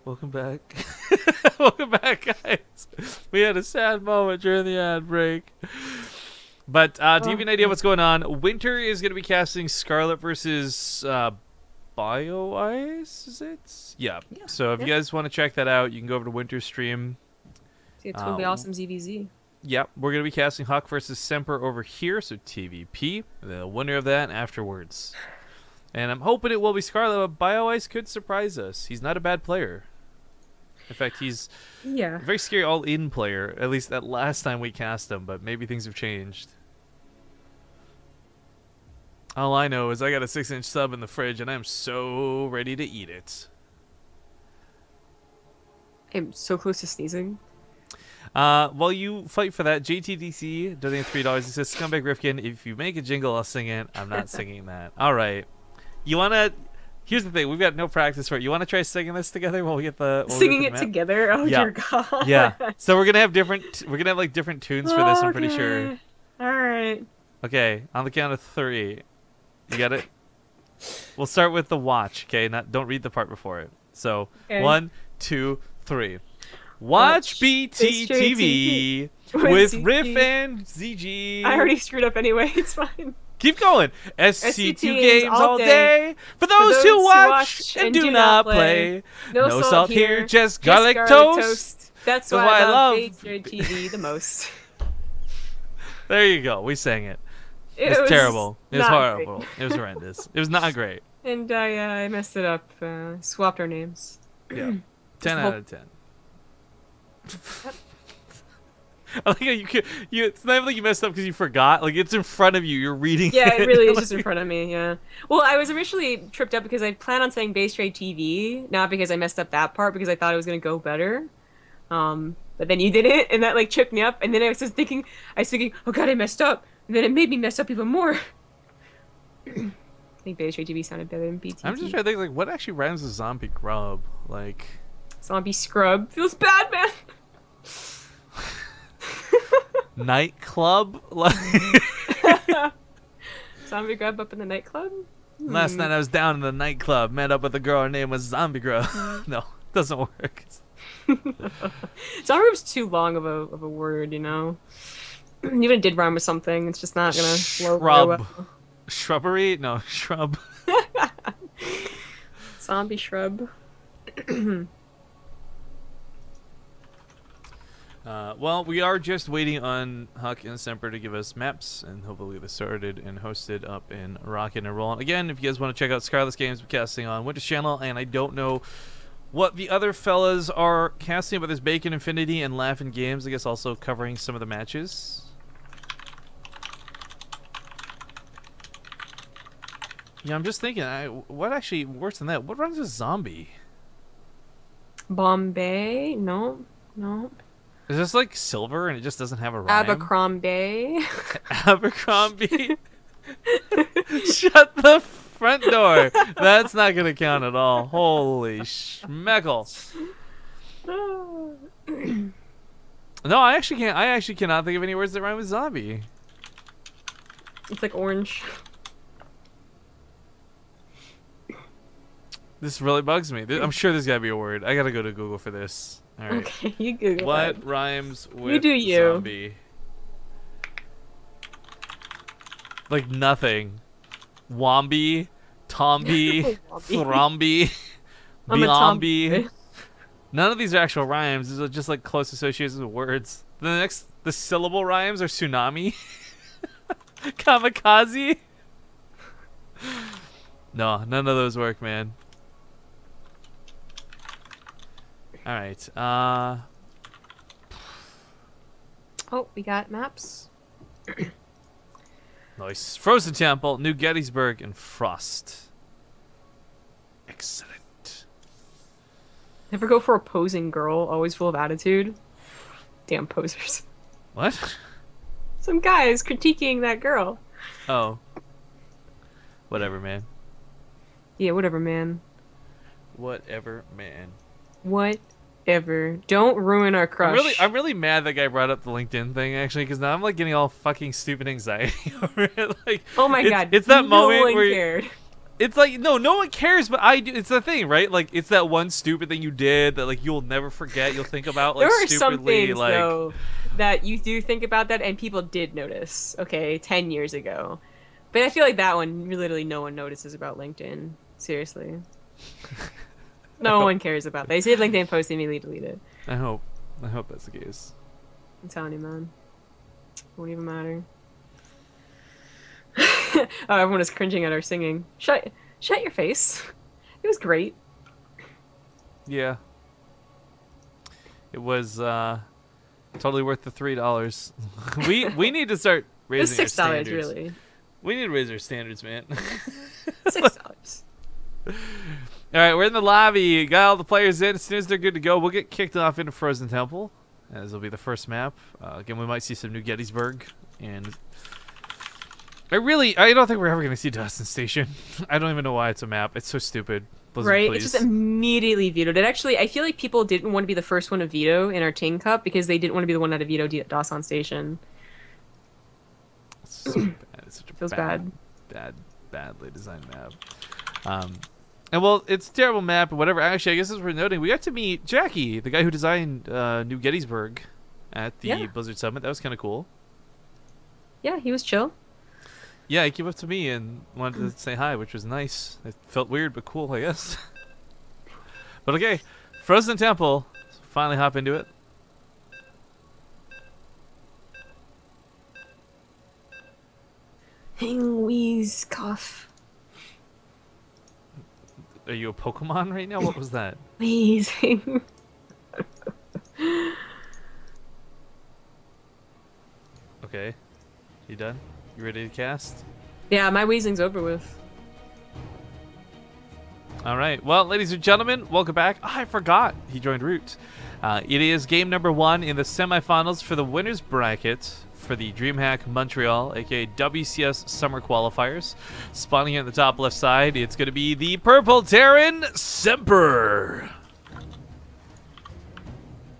Welcome back. Welcome back, guys. We had a sad moment during the ad break. But to give you an idea of what's going on, Winter is going to be casting Scarlet versus Bio Ice, is it? Yeah. So if you guys want to check that out, you can go over to Winter's stream. See, it's going to be awesome ZVZ. Yep, we're going to be casting HuK versus Semper over here, so TvP. The winner of that afterwards. And I'm hoping it will be Scarlet, but Bio Ice could surprise us. He's not a bad player. In fact, he's a very scary all-in player, at least that last time we cast him, but maybe things have changed. All I know is I got a 6-inch sub in the fridge, and I'm so ready to eat it. I'm so close to sneezing. While you fight for that, JTDC donating $3. He says, Scumbag Rifkin, if you make a jingle, I'll sing it. I'm not singing that. All right. You want to... Here's the thing, we've got no practice for it. You want to try singing this together while we get the singing it together? Oh dear God. Yeah. So we're gonna have like different tunes for this. I'm pretty sure. All right. Okay. On the count of 3, you got it. We'll start with the watch. Okay. Don't read the part before it. So 1, 2, 3. Watch BTTV with Riff and ZG. I already screwed up anyway. It's fine. Keep going. SC2 games all day. For those who watch and do not play. No salt here, just garlic toast. That's why I love BaseTradeTV the most. There you go. We sang it. It was terrible. It was horrible. Great. It was horrendous. It was not great. And I messed it up. Swapped our names. Yeah. 10 out of 10. I like how it's not even like you messed up because you forgot. Like, it's in front of you. You're reading it. Yeah, it really is just in front of me, yeah. Well, I was originally tripped up because I planned on saying BaseTradeTV, not because I messed up that part, because I thought it was going to go better. But then you did it, and that, like, tripped me up. And then I was thinking, oh god, I messed up. And then it made me mess up even more. I think BaseTradeTV sounded better than BTT. I'm just trying to think, like, what actually rhymes with zombie grub? Like... Zombie scrub. Feels bad, man! Nightclub? Zombie grub up in the nightclub? Last night I was down in the nightclub, met up with a girl, her name was Zombie Grub. No, doesn't work. Zombie grub's too long of a word, you know? Even if it did rhyme with something, it's just not gonna flow very well. Shrubbery? No, shrub. Zombie shrub. Well, we are just waiting on HuK and Semper to give us maps, and hopefully this started and hosted up in rockin' and rollin'. Again, if you guys want to check out Scarlet's games, we're casting on Winter's channel, and I don't know what the other fellas are casting, but there's Bacon Infinity and Laughin' Games, I guess, also covering some of the matches. Yeah, I'm just thinking, what actually, worse than that, what runs a zombie? Bombay? No. Is this like silver and it just doesn't have a rhyme? Abercrombie. Abercrombie? Shut the front door. That's not going to count at all. Holy schmeckle. No, I actually cannot think of any words that rhyme with zombie. It's like orange. This really bugs me. I'm sure there's got to be a word. I got to go to Google for this. All right. Okay, you Google what that. Rhymes with you do you. zombie? Like nothing. Wombi, Tombi, Thrombi, Biombi. None of these are actual rhymes. These are just like close associations with words. The syllable rhymes are tsunami, kamikaze. No, none of those work, man. All right. Oh, we got maps. Nice. Frozen Temple, New Gettysburg, and Frost. Excellent. Never go for a posing girl, always full of attitude. Damn posers. What? Some guy is critiquing that girl. Oh. Whatever, man. Yeah, whatever, man. Whatever, man. Whatever. Don't ruin our crush. I'm really mad that guy brought up the LinkedIn thing, actually, because now I'm like getting all fucking stupid anxiety over it. Like, oh my god, it's that no moment one where cared. It's like, no one cares, but I do. It's the thing, right? Like, it's that one stupid thing you did that, like, you'll never forget. You'll think about, like, there are stupidly, some things, like, though, that you do think about that, and people did notice. Okay, 10 years ago, but I feel like that one literally no one notices about LinkedIn. Seriously, no one cares about that. You see a LinkedIn post, they immediately delete it. I hope that's the case. I'm telling you, man, it won't even matter. Oh, everyone is cringing at our singing. Shut your face. It was great. Yeah. It was totally worth the $3. we need to start raising our standards. It was $6, really. We need to raise our standards, man. $6. All right, we're in the lobby. Got all the players in. As soon as they're good to go, we'll get kicked off into Frozen Temple, as will be the first map. Again, we might see some new Gettysburg, and I don't think we're ever gonna see Dawson Station. I don't even know why it's a map. It's so stupid. Blizzard, right? please. It just immediately vetoed it. Actually, I feel like people didn't want to be the first one to veto in our Ting Cup because they didn't want to be the one that veto Dawson Station. It's so bad. It's such a Feels badly designed map. And well, it's a terrible map and whatever. Actually, I guess as we're noting, we got to meet Jackie, the guy who designed New Gettysburg at the Blizzard Summit. That was kind of cool. Yeah, he was chill. Yeah, he came up to me and wanted to say hi, which was nice. It felt weird, but cool, I guess. But okay, Frozen Temple. Let's finally hop into it. Wheeze, cough. Are you a Pokemon right now? What was that? Wheezing. Okay. You done? You ready to cast? Yeah, my wheezing's over with. All right. Well, ladies and gentlemen, welcome back. Oh, I forgot he joined Root. It is game number 1 in the semifinals for the winners bracket for the DreamHack Montreal, aka WCS Summer Qualifiers. Spawning here at the top left side, it's going to be the Purple Terran Semper.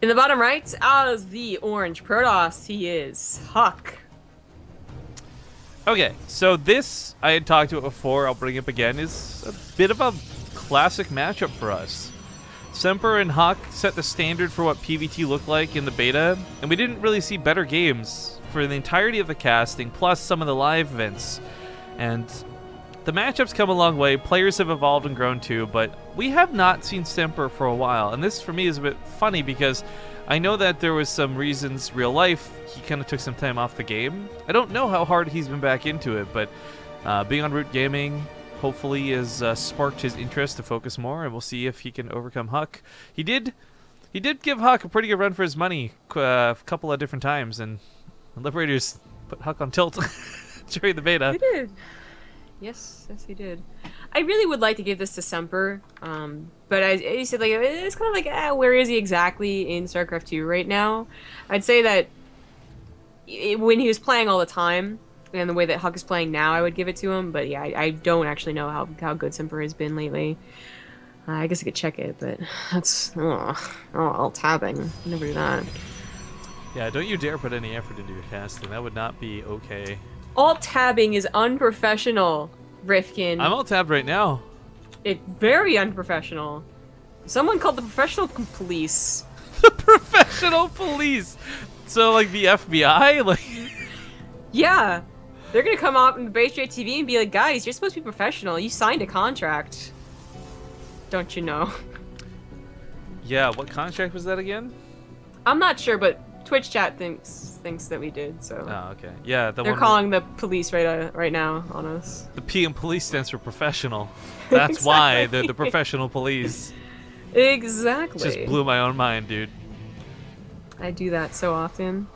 In the bottom right, as the orange Protoss, he is HuK. Okay, so this, I had talked to it before, I'll bring it up again, is a bit of a classic matchup for us. Semper and HuK set the standard for what PvT looked like in the beta, and we didn't really see better games for the entirety of the casting, plus some of the live events. And the matchup's come a long way, players have evolved and grown too, but we have not seen Semper for a while. And this, for me, is a bit funny because I know that there was some reasons, real life, he kind of took some time off the game. I don't know how hard he's been back into it, but being on Root Gaming hopefully has sparked his interest to focus more, and we'll see if he can overcome HuK. He did give HuK a pretty good run for his money a couple of different times, and the Liberators put HuK on tilt during the beta. He did. Yes, he did. I really would like to give this to Semper, but I said, like, it's kind of like, where is he exactly in StarCraft 2 right now? I'd say that when he was playing all the time, and the way that HuK is playing now, I would give it to him. But yeah, I don't actually know how good Semper has been lately. I guess I could check it, but that's alt tabbing. Never do that. Yeah, don't you dare put any effort into your casting. That would not be okay. Alt tabbing is unprofessional, Rifkin. I'm alt tabbed right now. It's very unprofessional. Someone called the professional police. The professional police. So like the FBI, like. Yeah. They're gonna come out in the BaseTradeTV and be like, guys, you're supposed to be professional. You signed a contract. Don't you know? Yeah, what contract was that again? I'm not sure, but Twitch chat thinks that we did, so. Oh, okay. Yeah, they're calling the police right now on us. The P in police stands for professional. That's exactly. Why they're the professional police. Exactly. Just blew my own mind, dude. I do that so often.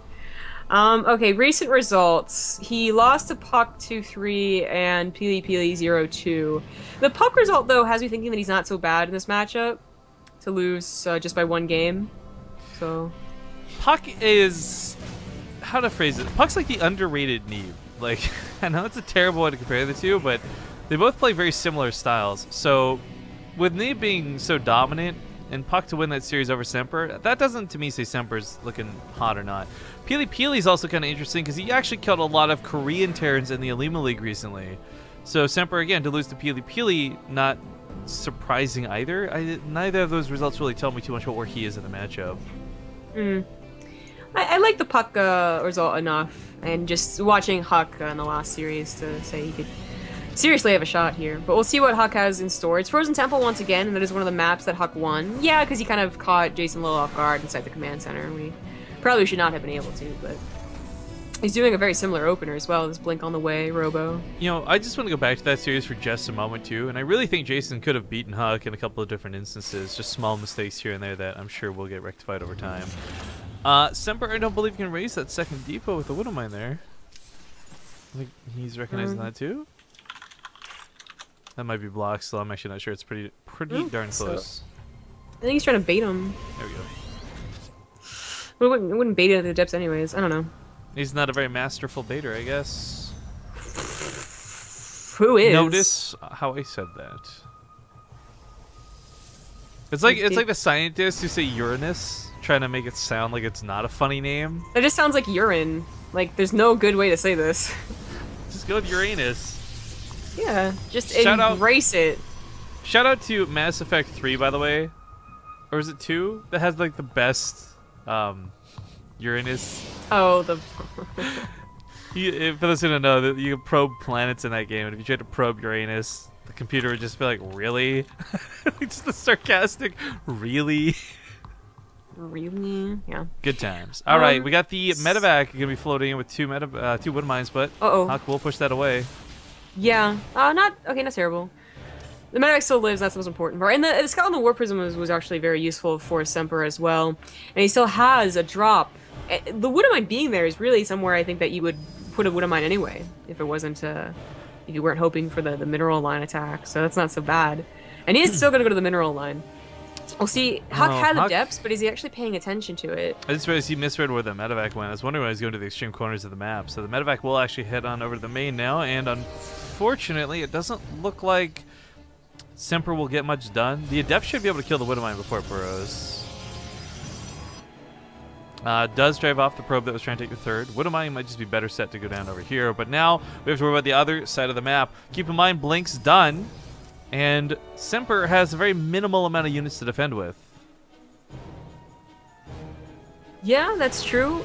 Okay, recent results. He lost to Puck 2-3 and Peely 0-2. The Puck result, though, has me thinking that he's not so bad in this matchup to lose just by 1 game. So, Puck is, how to phrase it? Puck's like the underrated Neve. Like, I know it's a terrible way to compare the two, but they both play very similar styles. So, with Neve being so dominant and Puck to win that series over Semper, that doesn't to me say Semper's looking hot or not. Peely's also kind of interesting because he actually killed a lot of Korean Terrans in the Alima League recently. So Semper again to lose to Peely Peely, not surprising either. Neither of those results really tell me too much about where he is in the matchup. I like the HuK result enough, and just watching HuK in the last series to say he could seriously have a shot here. But we'll see what HuK has in store. It's Frozen Temple once again, and that is one of the maps that HuK won. Yeah, because he kind of caught Jason Lowe off guard inside the command center. We probably should not have been able to, but he's doing a very similar opener as well. This Blink on the Way, Robo. You know, I just want to go back to that series for just a moment too, and I really think Jason could have beaten HuK in a couple of different instances. Just small mistakes here and there that I'm sure will get rectified over time. Semper, I don't believe can raise that second depot with the Widow Mine there. I think he's recognizing that too. That might be blocked, so I'm actually not sure. It's pretty darn close. I think he's trying to bait him. There we go. We wouldn't bait it at the depths anyways. I don't know. He's not a very masterful baiter, I guess. Who is? Notice how I said that. It's like the scientists who say Uranus, trying to make it sound like it's not a funny name. That just sounds like urine. Like, there's no good way to say this. Just go with Uranus. Yeah, just embrace it. Shout out to Mass Effect 3, by the way. Or is it 2? That has, like, the best, Uranus. Oh, the... For those who don't know, that you can probe planets in that game, and if you tried to probe Uranus, the computer would just be like, really? Just the sarcastic, really? Really? Yeah. Good times. All right, we got the medevac going to be floating in with two wood mines, but HuK will push that away. Yeah. Not terrible. The medevac still lives, that's the most important part. And the Scout on the War Prism was actually very useful for Semper as well. And he still has a drop. The Widow Mine being there is really somewhere I think that you would put a Widow Mine anyway, if it wasn't, if you weren't hoping for the mineral line attack. So that's not so bad. And he is still going to go to the mineral line. We'll see. HuK had the depths, but is he actually paying attention to it? I just realized he misread where the medevac went. I was wondering when I was going to the extreme corners of the map. So the medevac will actually head on over to the main now, and unfortunately, it doesn't look like Semper will get much done. The Adept should be able to kill the Widow Mine before it burrows. Does drive off the probe that was trying to take the third. Widow Mine might just be better set to go down over here, but now we have to worry about the other side of the map. Keep in mind, Blink's done, and Semper has a very minimal amount of units to defend with. Yeah, that's true.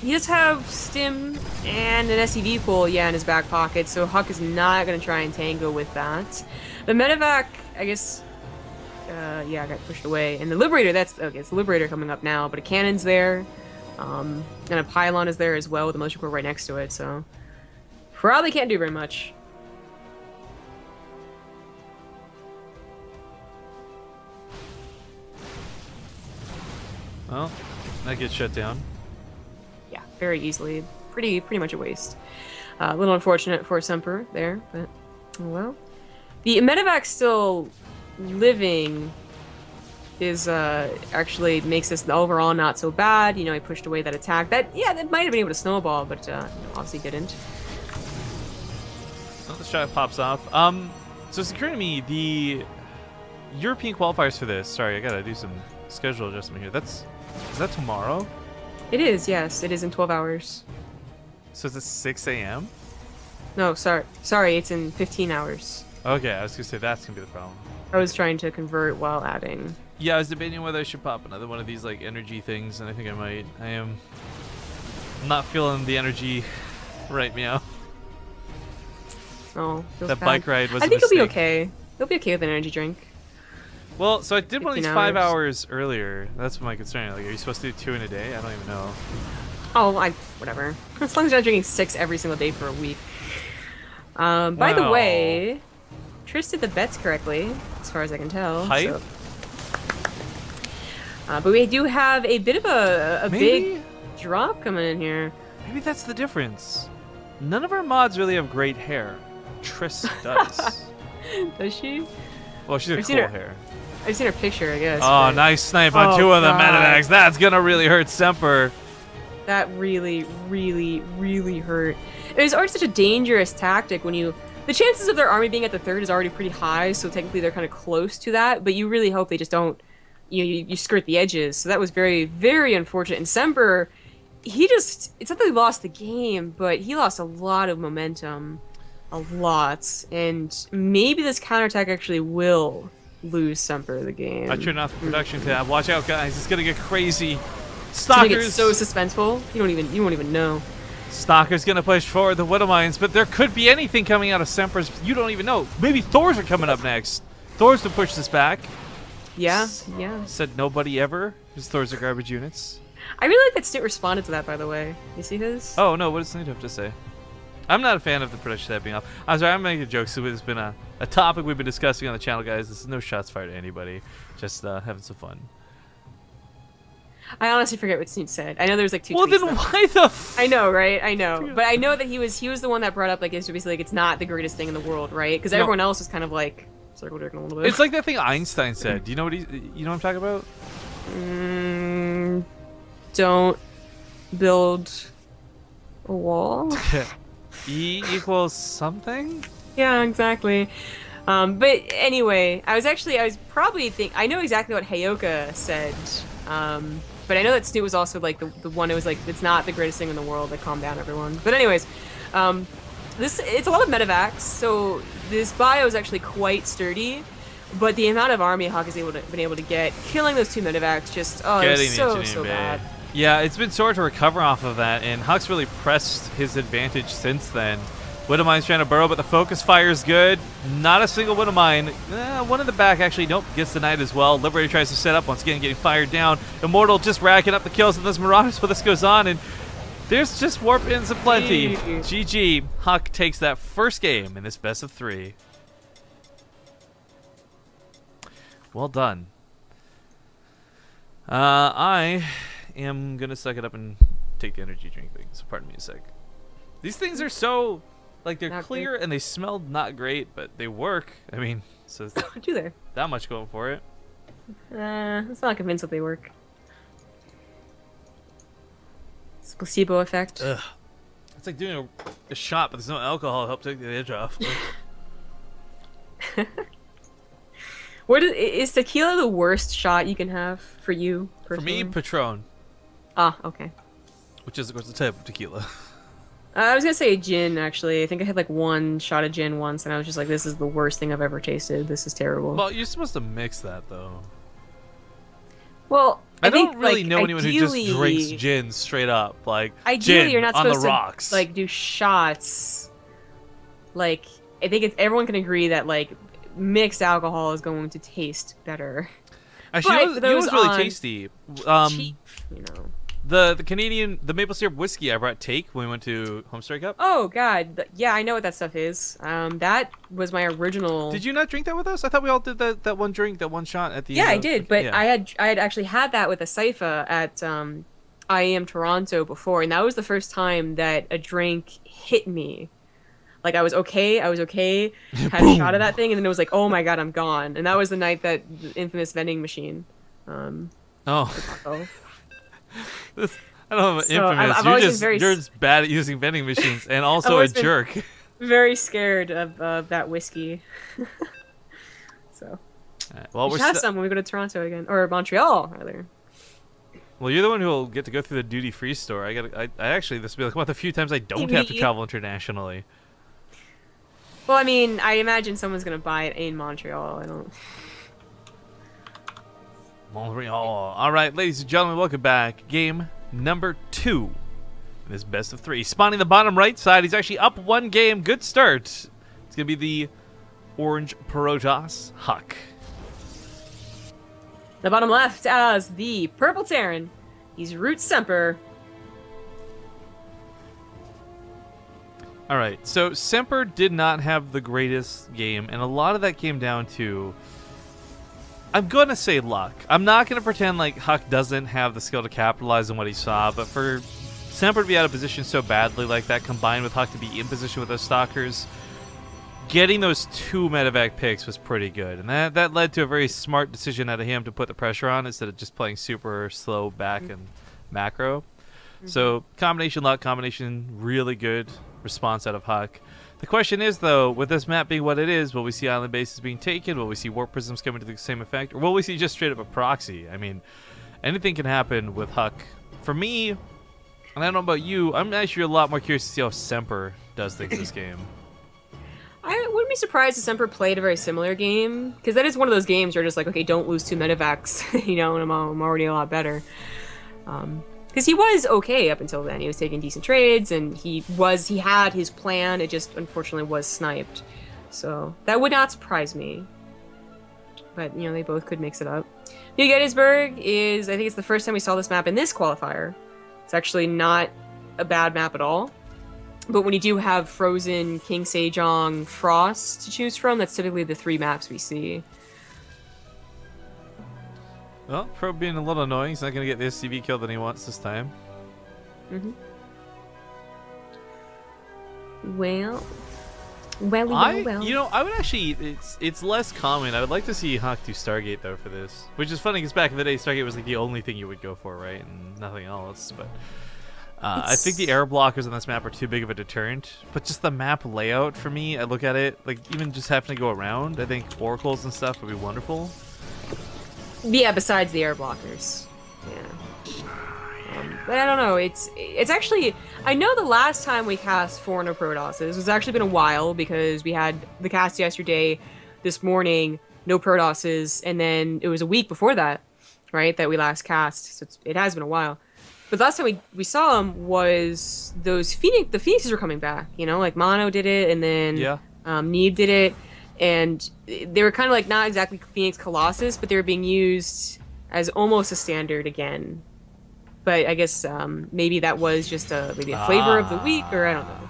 He does have Stim and an SCV pool, in his back pocket, so HuK is not going to try and tango with that. The medevac, I guess, got pushed away. And the Liberator, it's the Liberator coming up now, but a cannon's there, and a pylon is there as well with the militia corps right next to it, so probably can't do very much. Well, that gets shut down. Yeah, very easily. Pretty much a waste. A little unfortunate for Semper there, but oh well. The medevac still living is actually makes this overall not so bad. You know, he pushed away that attack. That might have been able to snowball, but obviously didn't. Well, the shot pops off. So it's occurring to me the European qualifiers for this. Sorry, I gotta do some schedule adjustment here. Is that tomorrow? It is, yes. It is in 12 hours. So it's at 6 a.m.? No, sorry, it's in 15 hours. Okay, I was gonna say that's gonna be the problem. I was trying to convert while adding. Yeah, I was debating whether I should pop another one of these like energy things, and I think I might. I'm not feeling the energy right meow. Oh, that bad. Bike ride was I a think mistake. He'll be okay. He'll be okay with an energy drink. Well, so I did one of these 5 hours earlier. That's my concern. Like, are you supposed to do 2 in a day? I don't even know. Oh, whatever. As long as you're not drinking 6 every single day for a week. By the way, Trish did the bets correctly, as far as I can tell. Hype? So. But we do have a bit of a big drop coming in here. Maybe that's the difference. None of our mods really have great hair. Triss does. Does she? Well, she's got cool hair. I've seen her picture, I guess. Oh, but... nice snipe on 2 of the medevacs. That's gonna really hurt Semper. That really, really, really hurt. It was already such a dangerous tactic when you... The chances of their army being at the third is already pretty high, so technically they're kind of close to that, but you really hope they just don't... You skirt the edges. So that was very, very unfortunate. And Semper, he just... It's not that he lost the game, but he lost a lot of momentum. a lot, and maybe this counterattack actually will lose Semper the game. I turned off the production tab. Watch out, guys. It's gonna get crazy. It's gonna get Stalkers. so suspenseful. You won't even know. Stalker's gonna push forward the Widow Mines, but there could be anything coming out of Semper's. You don't even know. Maybe Thors are coming up next. Thors to push this back. Yeah. Said nobody ever. His Thors are garbage units. I really like that Snit responded to that, by the way. You see his? Oh no, what does Snit have to say? I'm not a fan of the production tab being off. I'm sorry, I'm making jokes. It's been a topic we've been discussing on the channel, guys. This is no shots fired at anybody. Just having some fun. I honestly forget what Snoot said. I know there's like two. Well, tweets then though. why the? I know, right? I know, but I know that he was the one that brought up like it's basically like it's not the greatest thing in the world, right? Because everyone else was kind of like circle jerking a little bit. It's like that thing Einstein said. Do you know what I'm talking about? Don't build a wall. E equals something. Yeah, exactly. But anyway, I was probably I know exactly what HuK said. But I know that Snoot was also like the one who was like, it's not the greatest thing in the world, like calm down everyone. But anyways, it's a lot of medevacs, so this bio is actually quite sturdy, but the amount of army HuK has been able to get, killing those 2 medevacs, just, oh, it was so bad. Yeah, it's been sore to recover off of that, and HuK's really pressed his advantage since then. Widow Mine's trying to burrow, but the focus fire is good. Not a single Widow Mine. One in the back, actually, nope, gets denied as well. Liberator tries to set up, once again getting fired down. Immortal just racking up the kills, and those Marauders, but this goes on, and there's just warp ins aplenty. GG. HuK takes that first game in this best of 3. Well done. I am going to suck it up and take the energy drink thing, so pardon me a sec. These things are so... like, they're not clear great. And they smell not great, but they work. I mean, so do they? That much going for it. I'm not convinced that they work. It's a placebo effect. Ugh. It's like doing a shot, but there's no alcohol to help take the edge off. Is tequila the worst shot you can have for you personally? For me, Patron. Ah, okay. Which is, of course, the type of tequila. I was gonna say gin, actually. I think I had like 1 shot of gin once, and I was just like, this is the worst thing I've ever tasted. This is terrible. Well, you're supposed to mix that, though. Well, I don't really know anyone who just drinks gin straight up. Like, ideally, gin you're not on supposed the rocks. to like do shots. Like, I think everyone can agree that like mixed alcohol is going to taste better. Actually, you know what's really tasty? Cheap, you know. The Canadian, the maple syrup whiskey I brought Take when we went to Homestray Cup. Oh god, yeah, I know what that stuff is. That was my original. Did you not drink that with us? I thought we all did that one drink, that one shot at the. Yeah, I did, but yeah. I had actually had that with a Sypha at IEM Toronto before, and that was the first time that a drink hit me. Like I was okay, had a shot of that thing, and then it was like, oh my god, I'm gone. And that was the night that the infamous vending machine. I don't know, infamous. You're just bad at using vending machines, and also a jerk. Very scared of that whiskey. So. Right, well, we should have some when we go to Toronto again, or Montreal rather. Well, you're the one who will get to go through the duty-free store. I actually, this will be like one of the few times I don't have to travel internationally. Well, I mean, I imagine someone's gonna buy it in Montreal. I don't. Montreal. All right, ladies and gentlemen, welcome back. Game number 2 in this best of 3. Spawning the bottom right side. He's actually up 1 game. Good start. It's gonna be the orange Protoss HuK. The bottom left as the purple Terran. He's Root Semper. All right, so Semper did not have the greatest game, and a lot of that came down to, I'm going to say luck. I'm not going to pretend like HuK doesn't have the skill to capitalize on what he saw, but for Semper to be out of position so badly like that, combined with HuK to be in position with those Stalkers, getting those 2 medevac picks was pretty good. And that led to a very smart decision out of him to put the pressure on instead of just playing super slow back and macro. So combination luck, combination really good response out of HuK. The question is, though, with this map being what it is, will we see island bases being taken? Will we see warp prisms coming to the same effect? Or will we see just straight up a proxy? I mean, anything can happen with HuK. For me, and I don't know about you, I'm actually a lot more curious to see how Semper does things this game. wouldn't be surprised if Semper played a very similar game, because that is one of those games where just like, okay, don't lose 2 medevacs, you know, and I'm already a lot better. Because he was okay up until then. He was taking decent trades, and he had his plan. It just unfortunately was sniped. So that would not surprise me. But you know, they both could mix it up. New Gettysburg is, I think it's the first time we saw this map in this qualifier. It's actually not a bad map at all. But when you do have Frozen, King Sejong, Frost to choose from, that's typically the 3 maps we see. Well, Pro being a little annoying. He's not going to get the SCV kill that he wants this time. Mm-hmm. Well. You know, I would actually, it's less common. I would like to see HuK do Stargate, though, for this. Which is funny, because back in the day, Stargate was like the only thing you would go for, right? And nothing else, but... I think the air blockers on this map are too big of a deterrent, but just the map layout for me, I look at it, like even just having to go around, I think oracles and stuff would be wonderful. Yeah, besides the air blockers. Yeah. But I don't know, it's actually, I know the last time we cast 4 no Protosses, it's actually been a while because we had the cast yesterday, this morning, no Protosses, and then it was a week before that, right, that we last cast, so it has been a while. But the last time we saw them was those the Phoenixes were coming back, you know, like Mono did it, and then Neve did it, and they were kind of like not exactly Phoenix Colossus, but they were being used as almost a standard again. But I guess maybe that was just maybe a flavor of the week, or I don't know.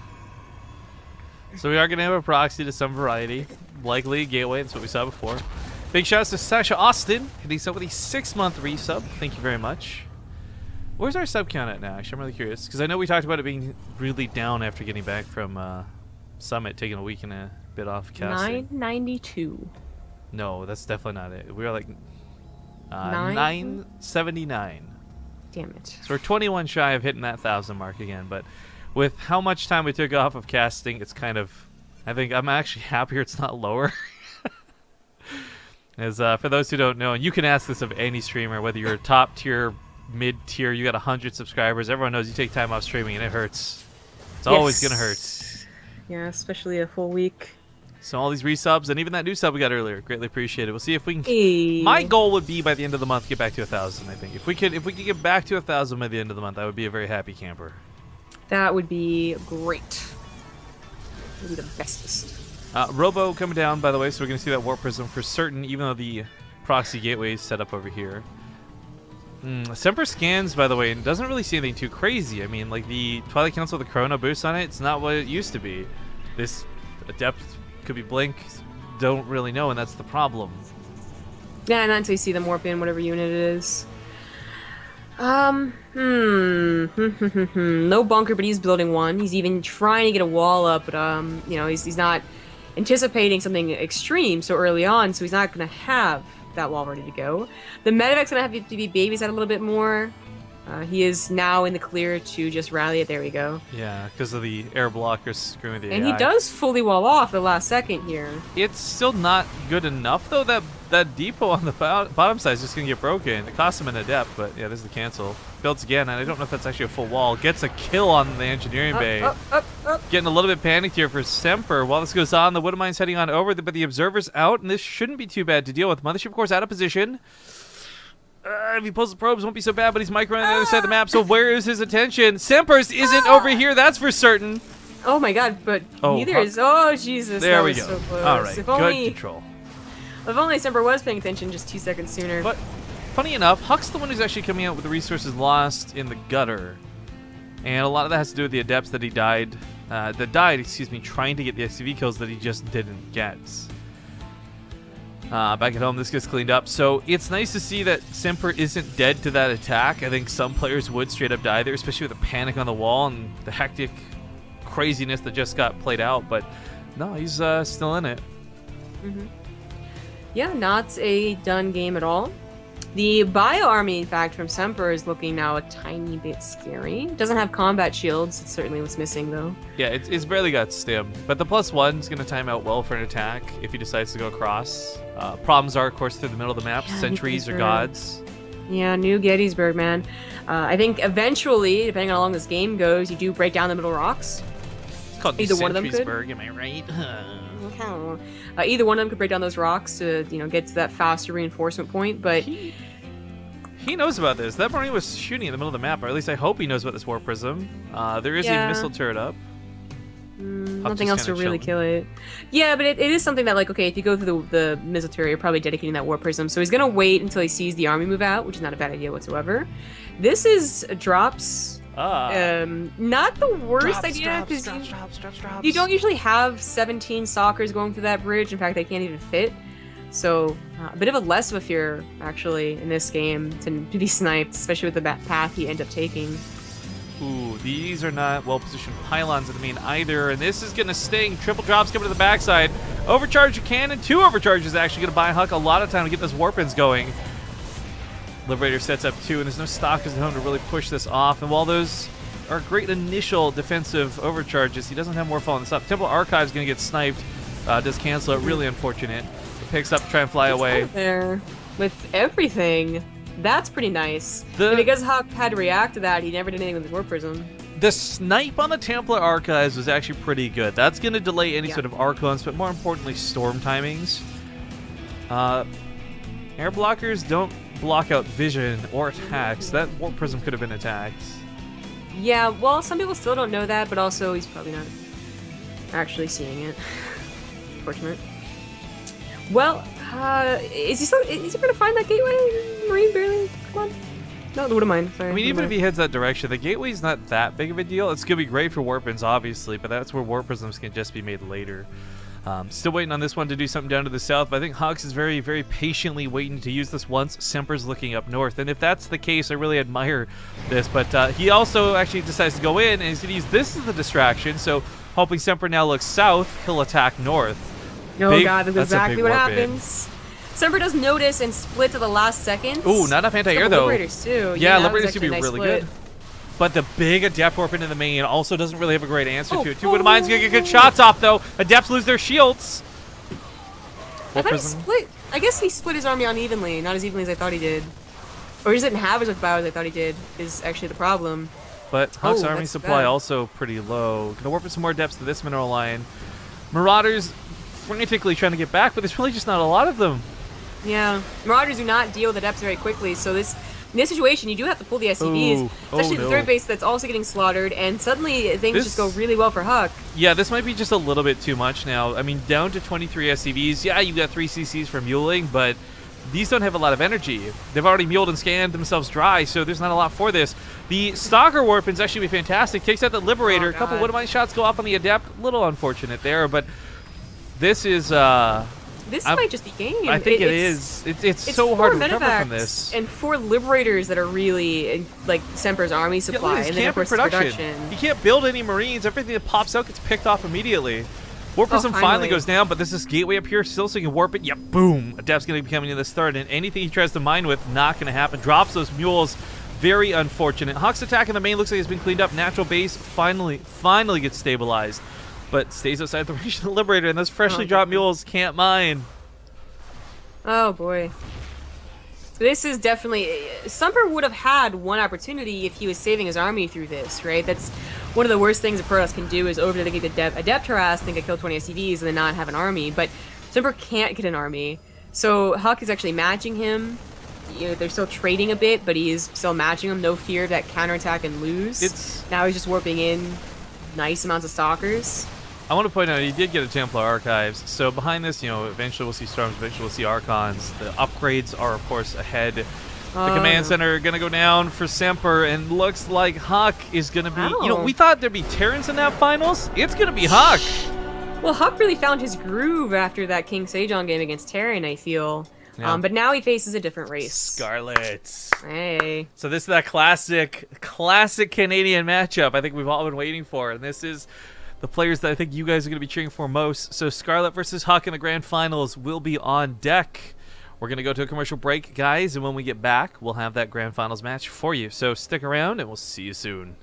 So we are going to have a proxy to some variety, likely a gateway, that's what we saw before. Big shouts to Sasha Austin, hitting us up with a 6-month resub. Thank you very much. Where's our sub count at now? Actually, I'm really curious. Because I know we talked about it being really down after getting back from Summit, taking a week and a bit off casting. 992. No, that's definitely not it. We were like 979. Damn it. So we're 21 shy of hitting that 1,000 mark again. But with how much time we took off of casting, it's kind of... I think I'm actually happier it's not lower. As for those who don't know, and you can ask this of any streamer, whether you're top tier... mid-tier, you got 100 subscribers, everyone knows you take time off streaming and it hurts. It's always gonna hurt. Yeah, especially a full week. So all these resubs and even that new sub we got earlier, greatly appreciated. We'll see if we can my goal would be by the end of the month get back to 1,000. I think if we could get back to 1,000 by the end of the month, I would be a very happy camper. That would be great. That would be the bestest. Robo coming down, by the way, so we're gonna see that warp prism for certain, even though the proxy gateway is set up over here. Semper scans, by the way, and doesn't really see anything too crazy. I mean, like the Twilight Council with the Chrono boost on it, it's not what it used to be. This Adept could be Blink, don't really know, and that's the problem. Yeah, not until you see them warp in whatever unit it is. No bunker, but he's building one. He's even trying to get a wall up, but you know, he's not anticipating something extreme so early on, so he's not gonna have that wall ready to go. The medevac's gonna have to be babysat a little bit more. He is now in the clear to just rally it. There we go. Yeah, because of the air blockers screwing the And AI. he does fully wall off the last second here. It's still not good enough, though. That depot on the bottom side is just going to get broken. It costs him an adept, but yeah, this is the cancel. Builds again, and I don't know if that's actually a full wall. Gets a kill on the engineering bay. Getting a little bit panicked here for Semper. While this goes on, the Wood Mine's heading on over, but the Observer's out, and this shouldn't be too bad to deal with. Mothership, of course, out of position. If he pulls the probes, won't be so bad, but he's microing on the other side of the map, so where is his attention? Semper's isn't over here, that's for certain. Oh my god, but neither is... Oh, Jesus. There we go. So close. All right, good control. If only Semper was paying attention just 2 seconds sooner. But funny enough, HuK's the one who's actually coming out with the resources lost in the gutter. And a lot of that has to do with the adepts that he died, trying to get the SCV kills that he just didn't get. Back at home, this gets cleaned up. So it's nice to see that Semper isn't dead to that attack. I think some players would straight up die there, especially with the panic on the wall and the hectic craziness that just got played out. But no, he's still in it. Yeah, not a done game at all. The bio army, in fact, from Semper is looking now a tiny bit scary. Doesn't have combat shields. It's certainly what's missing, though. Yeah, it's barely got stim. But the +1 is going to time out well for an attack if he decides to go across. Problems are, of course, through the middle of the map. Sentries or gods. Yeah, New Gettysburg, man. I think eventually, depending on how long this game goes, you do break down the middle rocks. called Either one of them could. Century'sburg, am I right? Either one of them could break down those rocks to, you know, get to that faster reinforcement point, but He knows about this. That Marine was shooting in the middle of the map, or at least I hope he knows about this Warp Prism. There is a missile turret up. Nothing else to really kill it. Yeah, but it is something that, like, okay, if you go through the missile turret, you're probably dedicating that Warp Prism. So he's going to wait until he sees the army move out, which is not a bad idea whatsoever. This is drops. Not the worst idea, because you don't usually have 17 stalkers going through that bridge. In fact, they can't even fit. So a bit of a less of a fear, actually, in this game to be sniped, especially with the path you end up taking. Ooh, these are not well-positioned pylons in the main either, and this is going to sting. Triple drops coming to the backside. Overcharge a cannon. 2 overcharges actually going to buy HuK a lot of time to get those warp-ins going. Liberator sets up 2, and there's no stalkers at home to really push this off. And while those are great initial defensive overcharges, he doesn't have more following this up. Temple Archive is going to get sniped. Does cancel it. Really unfortunate. It picks up to try and fly away. There with everything. That's pretty nice. And because HuK had to react to that, he never did anything with his Warp Prism. The snipe on the Templar Archives was actually pretty good. That's going to delay any sort of Archons, but more importantly, storm timings. Air blockers don't block out vision or attacks. That Warp Prism could have been attacked. Yeah, well, some people still don't know that, but also he's probably not actually seeing it. Fortunate. Well, is he going to find that gateway? Marine barely? Come on. No, wouldn't mind. Sorry. I mean, even if he heads that direction, the gateway's not that big of a deal. It's going to be great for warp-ins, obviously, but that's where Warp Prisms can just be made later. Still waiting on this one to do something down to the south, but I think HuK is very, very patiently waiting to use this once Semper's looking up north. And if that's the case, I really admire this. But he also actually decides to go in, and he's going to use this as the distraction. So hoping Semper now looks south, he'll attack north. Oh god, that's exactly what happens. Semper does notice and split to the last second. Ooh, not enough anti-air though. Liberators too. Yeah, Liberators could be really good. But the big Adept Warp into the main also doesn't really have a great answer to it. Two Wind Mine's gonna get good shots off though. Adepts lose their shields. I thought he split. I guess he split his army unevenly, not as evenly as I thought he did. Or he just didn't have as much power as I thought he did, is actually the problem. But HuK's army supply also pretty low. Gonna warp in some more Adepts to this mineral line. Marauders frantically trying to get back, but there's really just not a lot of them. Yeah, Marauders do not deal with Adepts very quickly, so in this situation, you do have to pull the SCVs, especially the third base that's also getting slaughtered, and suddenly things just go really well for HuK. Yeah, this might be just a little bit too much now. I mean, down to 23 SCVs. Yeah, you got 3 CCs for muling, but these don't have a lot of energy. They've already muled and scanned themselves dry, so there's not a lot for this. The Stalker Warpins actually be fantastic. Takes out the Liberator. A couple Wood Mine shots go off on the Adept. A little unfortunate there, but this is... This might just be game. I think it is. It's so hard to recover from this. And 4 Liberators that are really like Semper's army supply, and then of course production. You can't build any Marines. Everything that pops out gets picked off immediately. Warp Prism finally goes down, but this is Gateway up here still, so you can warp it. Yep, boom. Adept's going to be coming in this third, and anything he tries to mine with, not going to happen. Drops those mules. Very unfortunate. HuK's attack in the main looks like it's been cleaned up. Natural base finally gets stabilized, but stays outside the range of the Liberator, and those freshly dropped mules can't mine. Oh boy. This is definitely... Semper would have had one opportunity if he was saving his army through this, right? That's one of the worst things a Protoss can do, is over-dedicate the Adept harass, think I kill 20 SCVs, and then not have an army. But Semper can't get an army. So HuK is actually matching him. You know, they're still trading a bit, but he is still matching him. No fear of that counterattack and lose. Now he's just warping in nice amounts of Stalkers. I want to point out he did get a Templar Archives, so behind this, you know, eventually we'll see Storms, eventually we'll see Archons. The upgrades are, of course, ahead. The command center going to go down for Semper, and looks like HuK is going to be... You know, we thought there'd be Terrans in that finals. It's going to be HuK. Well, HuK really found his groove after that King Sejong game against Terran, I feel. Yeah. But now he faces a different race. Scarlets. Hey. So this is that classic Canadian matchup I think we've all been waiting for, and this is the players that I think you guys are going to be cheering for most. So Scarlet versus HuK in the grand finals will be on deck. We're going to go to a commercial break, guys, and when we get back, we'll have that grand finals match for you. So stick around, and we'll see you soon.